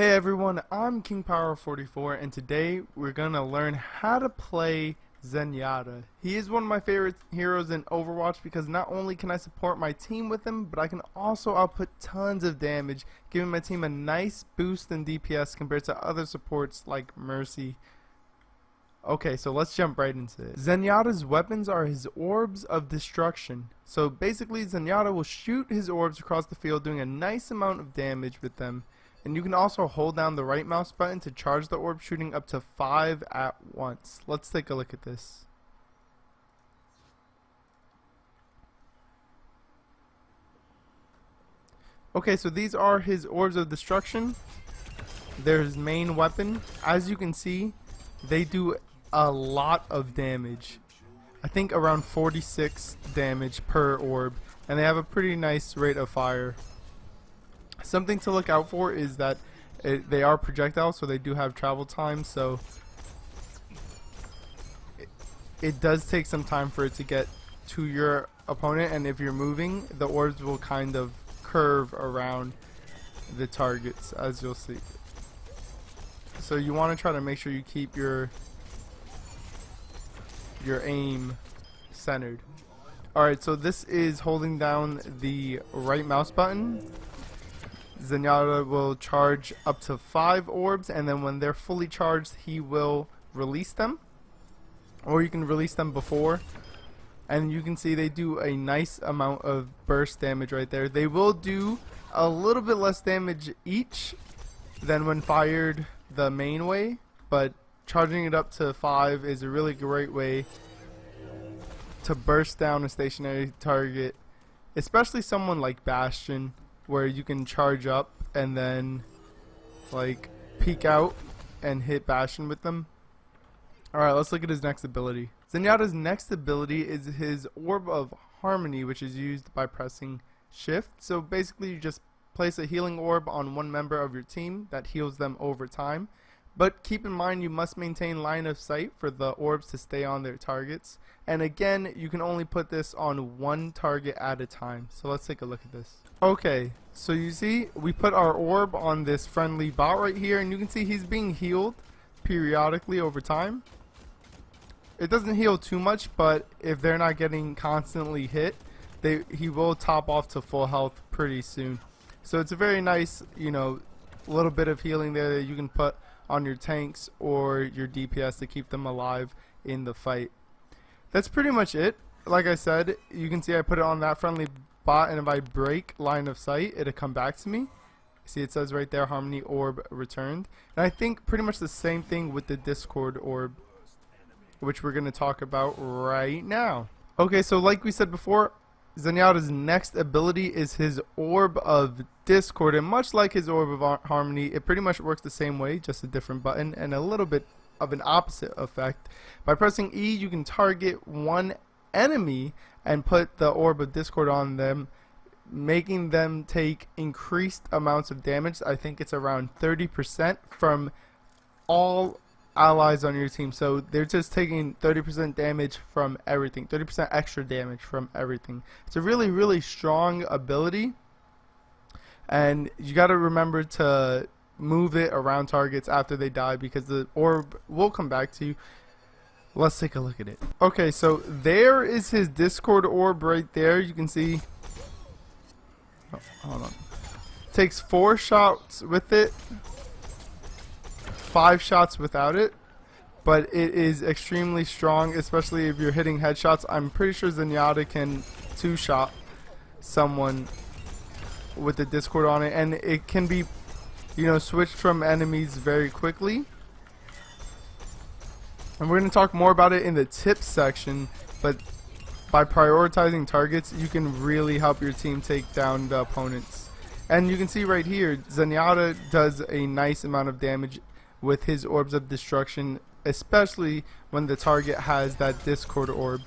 Hey everyone, I'm King Power 44 and today we're gonna learn how to play Zenyatta. He is one of my favorite heroes in Overwatch because not only can I support my team with him, but I can also output tons of damage, giving my team a nice boost in DPS compared to other supports like Mercy. Okay, so let's jump right into it. Zenyatta's weapons are his Orbs of Destruction. So basically Zenyatta will shoot his orbs across the field, doing a nice amount of damage with them. And you can also hold down the right mouse button to charge the orb, shooting up to 5 at once. Let's take a look at this. Okay, so these are his Orbs of Destruction. They're his main weapon. As you can see, they do a lot of damage. I think around 46 damage per orb, and they have a pretty nice rate of fire. Something to look out for is that they are projectiles, so they do have travel time, so it does take some time for it to get to your opponent, and if you're moving, the orbs will kind of curve around the targets, as you'll see. So you want to try to make sure you keep your aim centered. Alright, so this is holding down the right mouse button. Zenyatta will charge up to 5 orbs, and then when they're fully charged, he will release them. Or you can release them before. And you can see they do a nice amount of burst damage right there. They will do a little bit less damage each than when fired the main way, but charging it up to 5 is a really great way to burst down a stationary target, especially someone like Bastion, where you can charge up and then like peek out and hit Bastion with them. Alright, let's look at his next ability. Zenyatta's next ability is his Orb of Harmony, which is used by pressing shift. So basically you just place a healing orb on one member of your team that heals them over time. But keep in mind, you must maintain line of sight for the orbs to stay on their targets. And again, you can only put this on one target at a time. So let's take a look at this. Okay, so you see we put our orb on this friendly bot right here, and you can see he's being healed periodically over time. It doesn't heal too much, but if they're not getting constantly hit, he will top off to full health pretty soon. So it's a very nice, little bit of healing there that you can put on your tanks or your DPS to keep them alive in the fight. That's pretty much it. Like I said, you can see I put it on that friendly bot, and if I break line of sight, it'll come back to me. See, it says right there, Harmony Orb returned. And I think pretty much the same thing with the Discord Orb, which we're going to talk about right now. Okay, so like we said before, Zenyatta's next ability is his Orb of Discord, and much like his Orb of Harmony, it pretty much works the same way, just a different button and a little bit of an opposite effect. By pressing E, you can target one enemy and put the Orb of Discord on them, making them take increased amounts of damage. I think it's around 30% from all allies on your team, so they're just taking 30% damage from everything, 30% extra damage from everything. It's a really strong ability, and you got to remember to move it around targets after they die, because the orb will come back to you. Let's take a look at it. Okay, so there is his Discord orb right there. You can see, hold on, takes 4 shots with it, 5 shots without it, but it is extremely strong, especially if you're hitting headshots. I'm pretty sure Zenyatta can 2-shot someone with the Discord on it, and it can be, switched from enemies very quickly. And we're going to talk more about it in the tips section, but by prioritizing targets, you can really help your team take down the opponents. And you can see right here, Zenyatta does a nice amount of damage with his Orbs of Destruction, especially when the target has that Discord orb.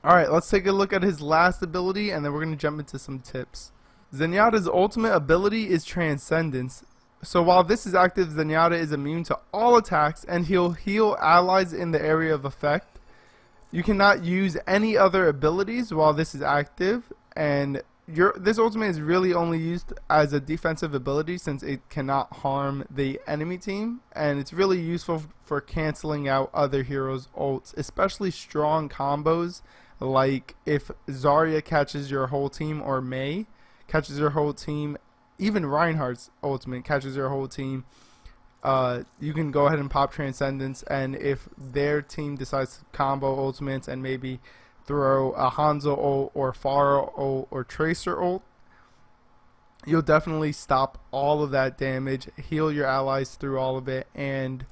Alright, let's take a look at his last ability, and then we're going to jump into some tips. Zenyatta's ultimate ability is Transcendence. So while this is active, Zenyatta is immune to all attacks, and he'll heal allies in the area of effect. You cannot use any other abilities while this is active, and this ultimate is really only used as a defensive ability since it cannot harm the enemy team, and it's really useful for canceling out other heroes' ults, especially strong combos like if Zarya catches your whole team or Mei catches your whole team, even Reinhardt's ultimate catches your whole team. You can go ahead and pop Transcendence, and if their team decides to combo ultimates and maybe throw a Hanzo ult or Pharah ult or Tracer ult, you'll definitely stop all of that damage, heal your allies through all of it, and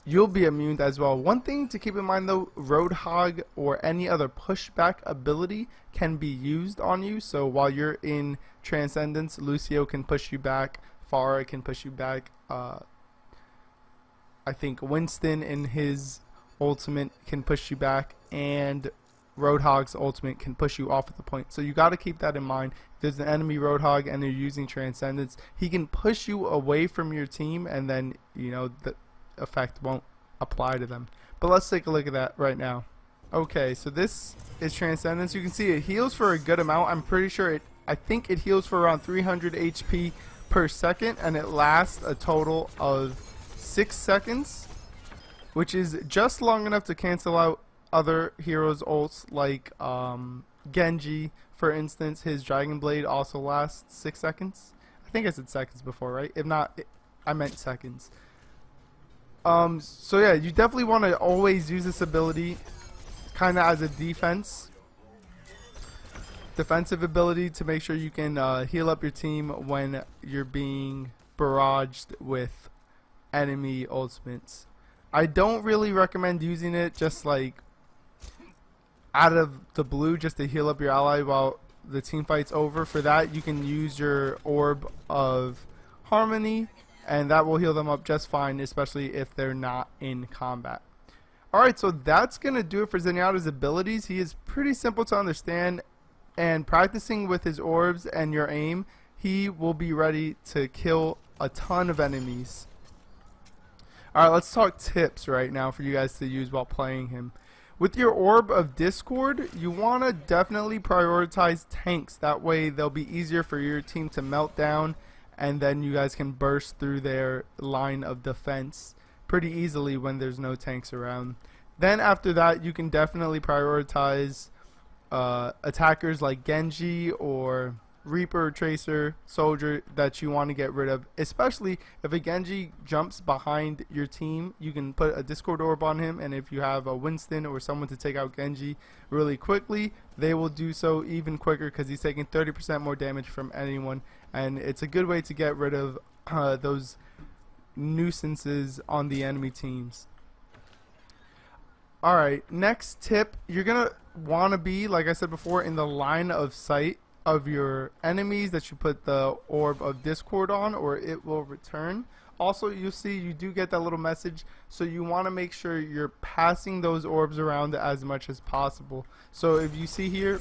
you'll be immune as well. One thing to keep in mind though, Roadhog or any other pushback ability can be used on you. So while you're in Transcendence, Lucio can push you back, Pharah can push you back, I think Winston in his ultimate can push you back, and Roadhog's ultimate can push you off at the point. So you got to keep that in mind. If there's an enemy Roadhog and they're using Transcendence, he can push you away from your team, and then the effect won't apply to them. But let's take a look at that right now. Okay, so this is Transcendence. You can see it heals for a good amount. I'm pretty sure I think it heals for around 300 HP per second, and it lasts a total of 6 seconds, which is just long enough to cancel out other heroes' ults like Genji, for instance. His Dragon Blade also lasts 6 seconds. I think I said seconds before, right? If not, I meant seconds. So yeah, you definitely want to always use this ability kind of as a defensive ability to make sure you can heal up your team when you're being barraged with enemy ultimates. I don't really recommend using it just like out of the blue just to heal up your ally while the team fight's over. For that, you can use your Orb of Harmony, and that will heal them up just fine, especially if they're not in combat. Alright, so that's going to do it for Zenyatta's abilities. He is pretty simple to understand, and practicing with his orbs and your aim, he will be ready to kill a ton of enemies. Alright, let's talk tips right now for you guys to use while playing him. With your Orb of Discord, you want to definitely prioritize tanks. That way they'll be easier for your team to melt down, and then you guys can burst through their line of defense pretty easily when there's no tanks around. Then after that, you can definitely prioritize attackers like Genji or Reaper, Tracer, Soldier that you want to get rid of. Especially if a Genji jumps behind your team, you can put a Discord Orb on him, and if you have a Winston or someone to take out Genji really quickly, they will do so even quicker because he's taking 30% more damage from anyone, and it's a good way to get rid of those nuisances on the enemy teams. Alright, next tip, you're gonna want to be, like I said before, in the line of sight of your enemies that you put the Orb of Discord on, or it will return. Also, you'll see you do get that little message, so you want to make sure you're passing those orbs around as much as possible. So if you see here,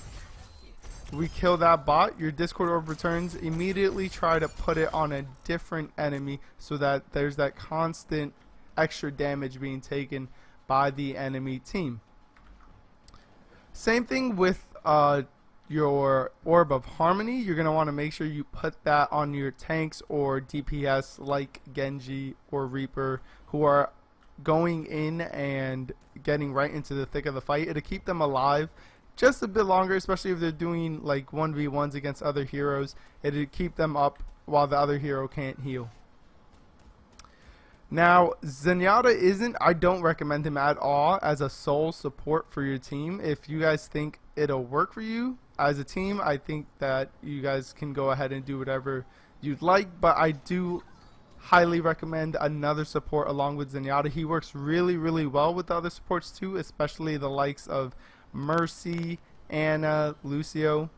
we kill that bot, your Discord Orb returns. Immediately try to put it on a different enemy so that there's that constant extra damage being taken by the enemy team. Same thing with your Orb of Harmony. You're going to want to make sure you put that on your tanks or DPS like Genji or Reaper, who are going in and getting right into the thick of the fight. It'll keep them alive just a bit longer, especially if they're doing like 1v1s against other heroes. It'll keep them up while the other hero can't heal. Now, Zenyatta I don't recommend him at all as a sole support for your team. If you guys think it'll work for you as a team, I think that you guys can go ahead and do whatever you'd like, but I do highly recommend another support along with Zenyatta. He works really, really well with the other supports too, especially the likes of Mercy, Anna, Lucio.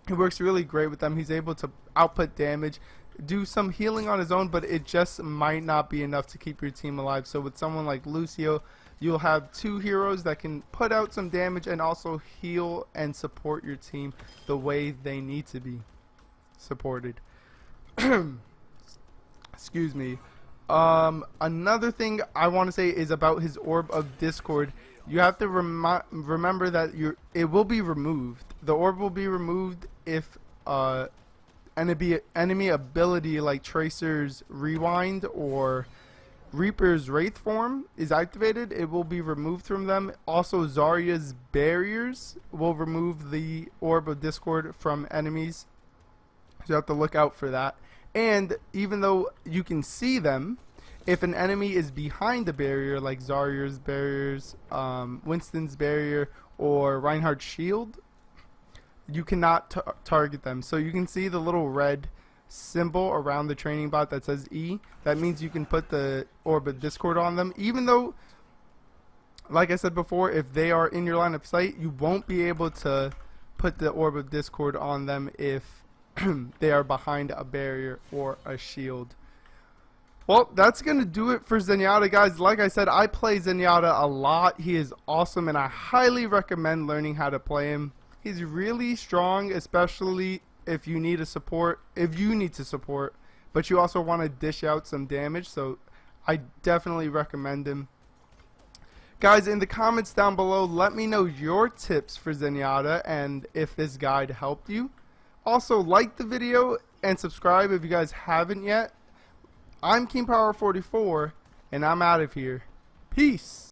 He works really great with them. He's able to output damage, do some healing on his own, but it just might not be enough to keep your team alive. So with someone like Lucio, you'll have two heroes that can put out some damage and also heal and support your team the way they need to be supported. Excuse me. Another thing I want to say is about his Orb of Discord. You have to remember that it will be removed. The orb will be removed if enemy ability like Tracer's Rewind or Reaper's Wraith form is activated, it will be removed from them. Also, Zarya's barriers will remove the Orb of Discord from enemies. So you have to look out for that. And even though you can see them, if an enemy is behind the barrier, like Zarya's barriers, Winston's barrier, or Reinhardt's shield, you cannot target them. So you can see the little red symbol around the training bot that says E. That means you can put the Orb of Discord on them. Even though, like I said before, if they are in your line of sight, you won't be able to put the Orb of Discord on them if they are behind a barrier or a shield. Well, that's going to do it for Zenyatta, guys. Like I said, I play Zenyatta a lot. He is awesome, and I highly recommend learning how to play him. He's really strong, especially if you need support, but you also want to dish out some damage, so I definitely recommend him. Guys, in the comments down below, let me know your tips for Zenyatta and if this guide helped you. Also, like the video and subscribe if you guys haven't yet. I'm KingPower44, and I'm out of here. Peace!